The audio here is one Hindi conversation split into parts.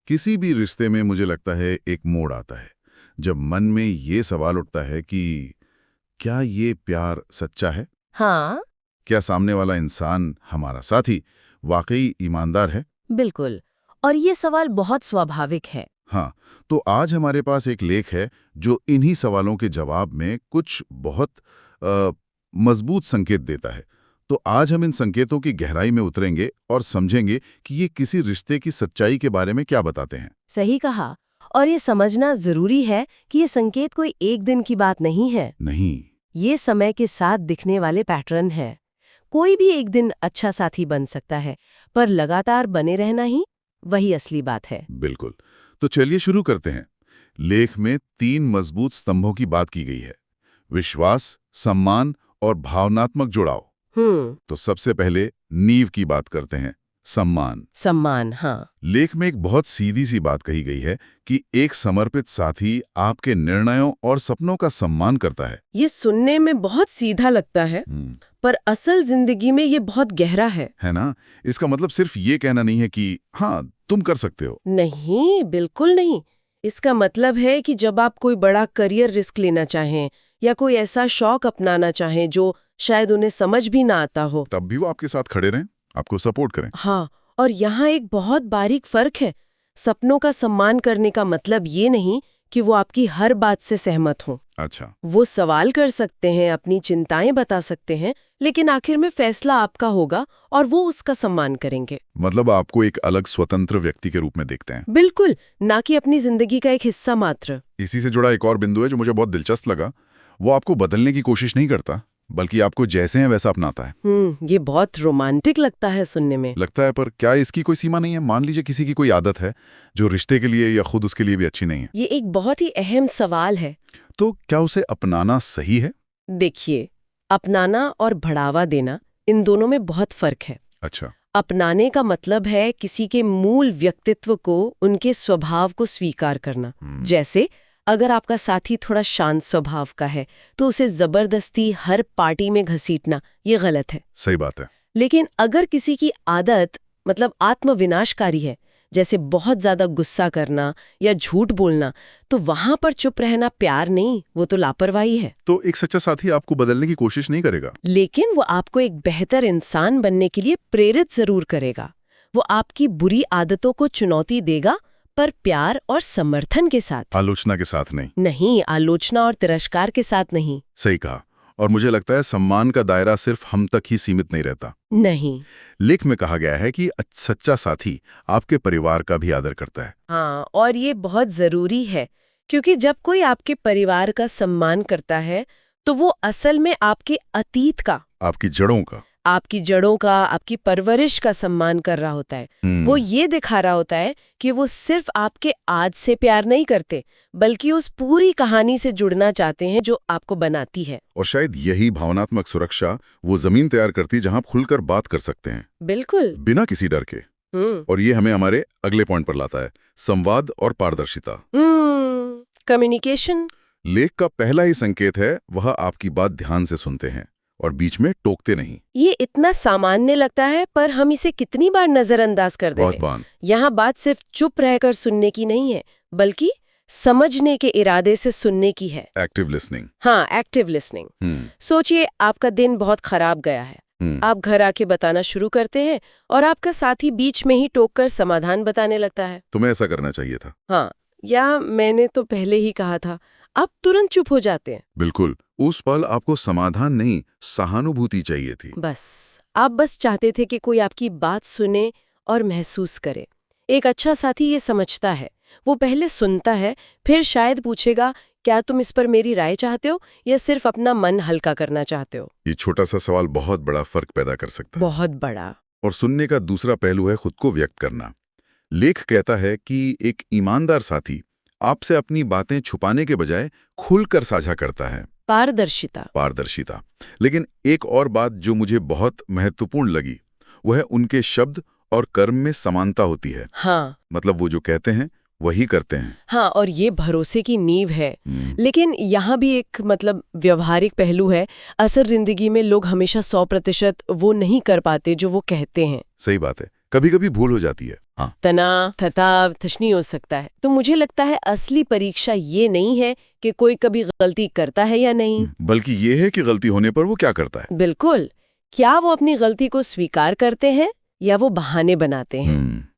किसी भी रिश्ते में मुझे लगता है एक मोड़ आता है जब मन में ये सवाल उठता है कि क्या ये प्यार सच्चा है? हाँ, क्या सामने वाला इंसान, हमारा साथी, वाकई ईमानदार है? बिल्कुल। और ये सवाल बहुत स्वाभाविक है। हाँ, तो आज हमारे पास एक लेख है जो इन्हीं सवालों के जवाब में कुछ बहुत अ, मजबूत संकेत देता है। तो आज हम इन संकेतों की गहराई में उतरेंगे और समझेंगे कि ये किसी रिश्ते की सच्चाई के बारे में क्या बताते हैं। सही कहा। और ये समझना जरूरी है कि ये संकेत कोई एक दिन की बात नहीं है। नहीं। ये समय के साथ दिखने वाले पैटर्न है। कोई भी एक दिन अच्छा साथी बन सकता है, पर लगातार बने रहना ही वही असली बात है। बिल्कुल। तो चलिए शुरू करते हैं। लेख में 3 मजबूत स्तंभों की बात की गई है: विश्वास, सम्मान और भावनात्मक जुड़ाव। तो सबसे पहले नींव की बात करते हैं, सम्मान। सम्मान, हाँ। लेख में एक बहुत सीधी सी बात कही गई है कि एक समर्पित साथी आपके निर्णयों और सपनों का सम्मान करता है। ये सुनने में बहुत सीधा लगता है, पर असल जिंदगी में ये बहुत गहरा है ना? इसका मतलब सिर्फ ये कहना नहीं है कि हाँ, तुम कर सकते हो। नहीं, बिल्कुल नहीं। इसका मतलब है कि जब आप कोई बड़ा करियर रिस्क लेना चाहें या कोई ऐसा शौक अपनाना चाहें जो शायद उन्हें समझ भी ना आता हो। तब भी वो आपके साथ खड़े रहें, आपको सपोर्ट करें। हाँ, और यहाँ एक बहुत बारीक फर्क है। सपनों का सम्मान करने का मतलब ये नहीं कि वो आपकी हर बात से सहमत हों। अच्छा। वो सवाल कर सकते हैं, अपनी चिंताएं बता सकते हैं, लेकिन आखिर में फैसला आपका होगा और वो उसका सम्मान करेंगे। मतलब आपको एक अलग स्वतंत्र व्यक्ति के रूप में देखते हैं। बिल्कुल, ना कि अपनी जिंदगी का एक हिस्सा मात्र। इसी से जुड़ा एक और बिंदु है जो मुझे बहुत दिलचस्प लगा। वो आपको बदलने की कोशिश नहीं करता, बल्कि आपको जैसे हैं वैसा अपनाता है। ये बहुत रोमांटिक लगता है सुनने में। लगता है, पर क्या इसकी कोई सीमा नहीं है? मान लीजिए किसी की कोई आदत है जो रिश्ते के लिए या खुद उसके लिए भी अच्छी नहीं है। ये एक बहुत ही अहम सवाल है। तो क्या उसे अपनाना सही है? देखिए, अपनाना और बढ़ावा देना, इन दोनों में बहुत फर्क है। अच्छा। अपनाने का मतलब है किसी के मूल व्यक्तित्व को, उनके स्वभाव को स्वीकार करना। जैसे अगर आपका साथी थोड़ा शांत स्वभाव का है, तो उसे जबरदस्ती हर पार्टी में घसीटना ये गलत है। सही बात है। लेकिन अगर किसी की आदत मतलब आत्मविनाशकारी है, जैसे बहुत ज्यादा गुस्सा करना या झूठ बोलना, तो वहां पर चुप रहना प्यार नहीं, वो तो लापरवाही है। तो एक सच्चा साथी आपको बदलने की कोशिश नहीं करेगा, लेकिन वो आपको एक बेहतर इंसान बनने के लिए प्रेरित जरूर करेगा। वो आपकी बुरी आदतों को चुनौती देगा, पर प्यार और समर्थन के साथ। आलोचना के साथ नहीं। नहीं, आलोचना और तिरस्कार के साथ नहीं। सही कहा। और मुझे लगता है सम्मान का दायरा सिर्फ हम तक ही सीमित नहीं रहता। नहीं। लेख में कहा गया है कि सच्चा साथी आपके परिवार का भी आदर करता है। हाँ, और ये बहुत जरूरी है, क्योंकि जब कोई आपके परिवार का सम्मान करता है, तो वो असल में आपके अतीत का, आपकी जड़ों का, आपकी परवरिश का सम्मान कर रहा होता है। वो ये दिखा रहा होता है कि वो सिर्फ आपके आज से प्यार नहीं करते, बल्कि उस पूरी कहानी से जुड़ना चाहते हैं जो आपको बनाती है। और शायद यही भावनात्मक सुरक्षा वो जमीन तैयार करती जहां आप खुलकर बात कर सकते हैं, बिल्कुल, बिना किसी डर के। और ये हमें हमारे अगले पॉइंट पर लाता है, संवाद और पारदर्शिता। कम्युनिकेशन। लेख का पहला ही संकेत है, वह आपकी बात ध्यान से सुनते हैं और बीच में टोकते नहीं। ये इतना सामान्य लगता है, पर हम इसे कितनी बार नजरअंदाज कर देते हैं। बहुत बार। यहाँ बात सिर्फ चुप रहकर सुनने की नहीं है, बल्कि समझने के इरादे से सुनने की है। Active listening. हाँ, एक्टिव लिसनिंग। सोचिए, आपका दिन बहुत खराब गया है। आप घर आके बताना शुरू करते हैं और आपका साथी बीच में ही टोककर समाधान बताने लगता है। तुम्हें ऐसा करना चाहिए था। हाँ, या मैंने तो पहले ही कहा था। आप तुरंत चुप हो जाते हैं। बिल्कुल। उस पल आपको समाधान नहीं, सहानुभूति चाहिए थी। आप बस चाहते थे कि कोई आपकी बात सुने और महसूस करे। एक अच्छा साथी ये समझता है। वो पहले सुनता है, फिर शायद पूछेगा, क्या तुम इस पर मेरी राय चाहते हो या सिर्फ अपना मन हल्का करना चाहते हो? ये छोटा सा सवाल बहुत बड़ा फर्क पैदा कर सकता है। बहुत बड़ा। और सुनने का दूसरा पहलू है खुद को व्यक्त करना। लेख कहता है कि एक ईमानदार साथी आपसे अपनी बातें छुपाने के बजाय खुलकर साझा करता है। पारदर्शिता। लेकिन एक और बात जो मुझे बहुत महत्वपूर्ण लगी, वह है उनके शब्द और कर्म में समानता होती है। हाँ। मतलब वो जो कहते हैं वही करते हैं। हाँ, और ये भरोसे की नींव है। लेकिन यहाँ भी एक व्यवहारिक पहलू है। असल जिंदगी में लोग हमेशा 100% वो नहीं कर पाते जो वो कहते हैं। सही बात है, कभी कभी भूल हो जाती है। हाँ। तनाव, थकाव, तशनी हो सकता है। तो मुझे लगता है असली परीक्षा ये नहीं है कि कोई कभी गलती करता है या नहीं, बल्कि ये है कि गलती होने पर वो क्या करता है। बिल्कुल, क्या वो अपनी गलती को स्वीकार करते हैं या वो बहाने बनाते हैं।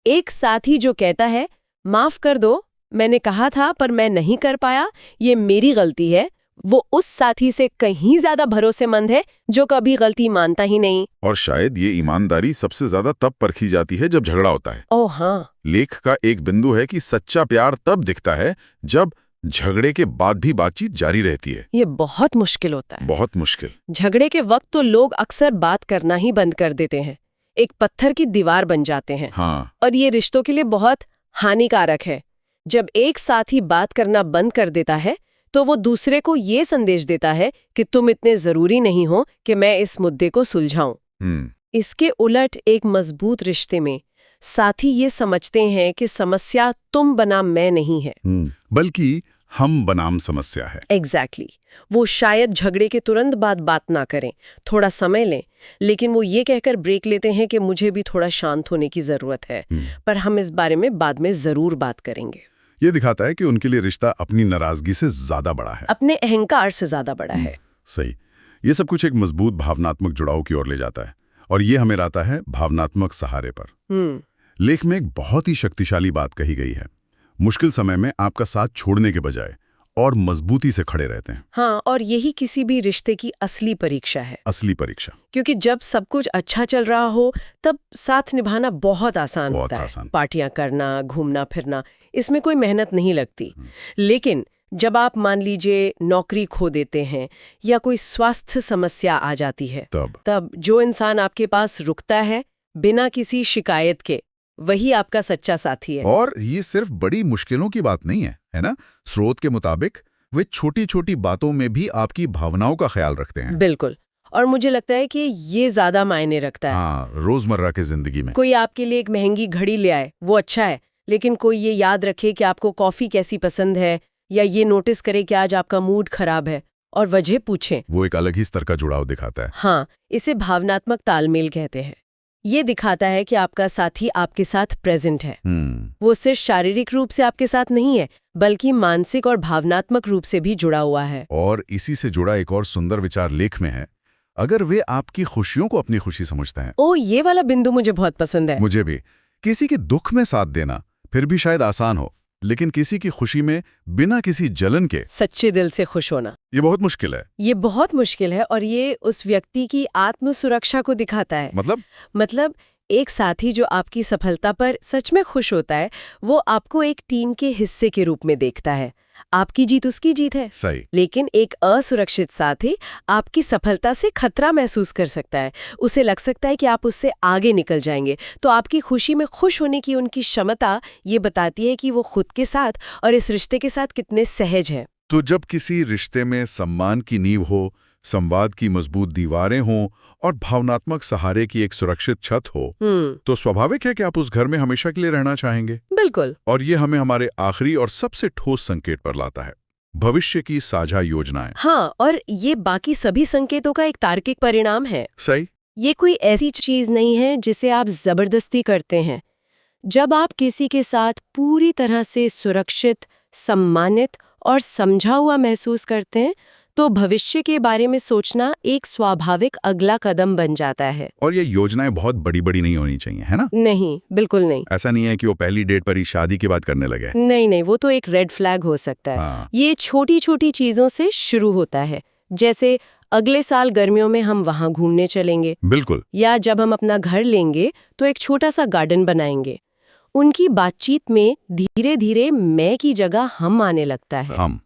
एक साथी जो कहता है माफ कर दो, मैंने कहा था पर मैं नहीं कर पाया, ये मेरी गलती है, वो उस साथी से कहीं ज्यादा भरोसेमंद है जो कभी गलती मानता ही नहीं। और शायद ये ईमानदारी सबसे ज्यादा तब परखी जाती है जब झगड़ा होता है। ओह हाँ, लेख का एक बिंदु है कि सच्चा प्यार तब दिखता है जब झगड़े के बाद भी बातचीत जारी रहती है। ये बहुत मुश्किल होता है। बहुत मुश्किल। झगड़े के वक्त तो लोग अक्सर बात करना ही बंद कर देते हैं, एक पत्थर की दीवार बन जाते हैं। हाँ। और ये रिश्तों के लिए बहुत हानिकारक है। जब एक साथी बात करना बंद कर देता है तो वो दूसरे को ये संदेश देता है कि तुम इतने जरूरी नहीं हो कि मैं इस मुद्दे को सुलझाऊं। इसके उलट एक मजबूत रिश्ते में साथी ये समझते हैं कि समस्या तुम बनाम मैं नहीं है, बल्कि हम बनाम समस्या है। एग्जैक्टली। वो शायद झगड़े के तुरंत बाद बात ना करें, थोड़ा समय लें, लेकिन वो ये कहकर ब्रेक लेते हैं कि मुझे भी थोड़ा शांत होने की जरूरत है, पर हम इस बारे में बाद में जरूर बात करेंगे। ये दिखाता है कि उनके लिए रिश्ता अपनी नाराजगी से ज्यादा बड़ा है, अपने अहंकार से ज्यादा बड़ा है। सही। ये सब कुछ एक मजबूत भावनात्मक जुड़ाव की ओर ले जाता है, और ये हमें लाता है भावनात्मक सहारे पर। लेख में एक बहुत ही शक्तिशाली बात कही गई है। मुश्किल समय में आपका साथ छोड़ने के बजाय और मजबूती से खड़े रहते हैं। हाँ, और यही किसी भी रिश्ते की असली परीक्षा है। असली परीक्षा। क्योंकि जब सब कुछ अच्छा चल रहा हो तब साथ निभाना बहुत आसान होता है। पार्टियां करना, घूमना फिरना, इसमें कोई मेहनत नहीं लगती। लेकिन जब आप मान लीजिए नौकरी खो देते हैं या कोई स्वास्थ्य समस्या आ जाती है, तब जो इंसान आपके पास रुकता है बिना किसी शिकायत के, वही आपका सच्चा साथी है। और ये सिर्फ बड़ी मुश्किलों की बात नहीं है ना? स्रोत के मुताबिक वे छोटी छोटी बातों में भी आपकी भावनाओं का ख्याल रखते हैं। बिल्कुल। और मुझे लगता है कि ये ज्यादा मायने रखता है। हाँ, रोजमर्रा की जिंदगी में। कोई आपके लिए एक महंगी घड़ी ले आए, वो अच्छा है, लेकिन कोई ये याद रखे कि आपको कॉफी कैसी पसंद है, या ये नोटिस करे कि आज आपका मूड खराब है और वजह पूछें, वो एक अलग ही स्तर का जुड़ाव दिखाता है। हाँ, इसे भावनात्मक तालमेल कहते हैं। ये दिखाता है कि आपका साथी आपके साथ प्रेजेंट है। वो सिर्फ शारीरिक रूप से आपके साथ नहीं है, बल्कि मानसिक और भावनात्मक रूप से भी जुड़ा हुआ है। और इसी से जुड़ा एक और सुंदर विचार लेख में है, अगर वे आपकी खुशियों को अपनी खुशी समझते हैं। ओ, ये वाला बिंदु मुझे बहुत पसंद है। मुझे भी। किसी के दुख में साथ देना फिर भी शायद आसान हो, लेकिन किसी की खुशी में बिना किसी जलन के सच्चे दिल से खुश होना, ये बहुत मुश्किल है। ये बहुत मुश्किल है, और ये उस व्यक्ति की आत्म सुरक्षा को दिखाता है। मतलब एक साथी जो आपकी सफलता पर सच में खुश होता है, वो आपको एक टीम के हिस्से के रूप में देखता है। आपकी जीत उसकी जीत है। सही। लेकिन एक असुरक्षित साथी आपकी सफलता से खतरा महसूस कर सकता है। उसे लग सकता है कि आप उससे आगे निकल जाएंगे। तो आपकी खुशी में खुश होने की उनकी क्षमता ये बताती है कि वो खुद के साथ और इस रिश्ते के साथ कितने सहज हैं। तो जब किसी रिश्ते में सम्मान की नींव हो, संवाद की मजबूत दीवारें हों और भावनात्मक सहारे की एक सुरक्षित छत हो, तो स्वाभाविक है कि आप उस घर में हमेशा के लिए रहना चाहेंगे। बिल्कुल। और ये हमें हमारे आखिरी और सबसे ठोस संकेत पर लाता है, भविष्य की साझा योजनाएं। हाँ, और ये बाकी सभी संकेतों का एक तार्किक परिणाम है। सही। ये कोई ऐसी चीज नहीं है जिसे आप जबरदस्ती करते हैं। जब आप किसी के साथ पूरी तरह से सुरक्षित, सम्मानित और समझा हुआ महसूस करते हैं, तो भविष्य के बारे में सोचना एक स्वाभाविक अगला कदम बन जाता है। और ये योजनाएं बहुत बड़ी बड़ी नहीं होनी चाहिए, है ना? नहीं, बिल्कुल नहीं। ऐसा नहीं है कि वो पहली डेट पर ही शादी की बात करने लगे। नहीं, वो तो एक रेड फ्लैग हो सकता है। हाँ। ये छोटी छोटी चीजों से शुरू होता है, जैसे अगले साल गर्मियों में हम वहाँ घूमने चलेंगे। बिल्कुल। या जब हम अपना घर लेंगे तो एक छोटा सा गार्डन बनाएंगे। उनकी बातचीत में धीरे धीरे मैं की जगह हम आने लगता है। हम,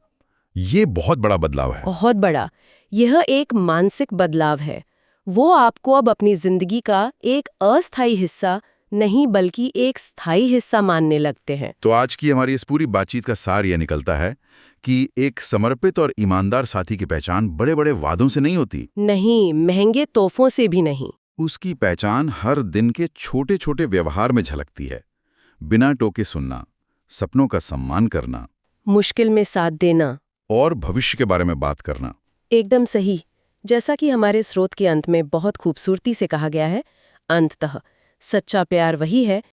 ये बहुत बड़ा बदलाव है। बहुत बड़ा। यह एक मानसिक बदलाव है। वो आपको अब अपनी जिंदगी का एक अस्थायी हिस्सा नहीं बल्कि एक स्थायी हिस्सा मानने लगते हैं। तो आज की हमारी इस पूरी बातचीत का सार यह निकलता है कि एक समर्पित और ईमानदार साथी की पहचान बड़े बड़े वादों से नहीं होती। नहीं, महंगे तोहफों से भी नहीं। उसकी पहचान हर दिन के छोटे छोटे व्यवहार में झलकती है। बिना टोके सुनना, सपनों का सम्मान करना, मुश्किल में साथ देना और भविष्य के बारे में बात करना। एकदम सही। जैसा कि हमारे स्रोत के अंत में बहुत खूबसूरती से कहा गया है, अंततः सच्चा प्यार वही है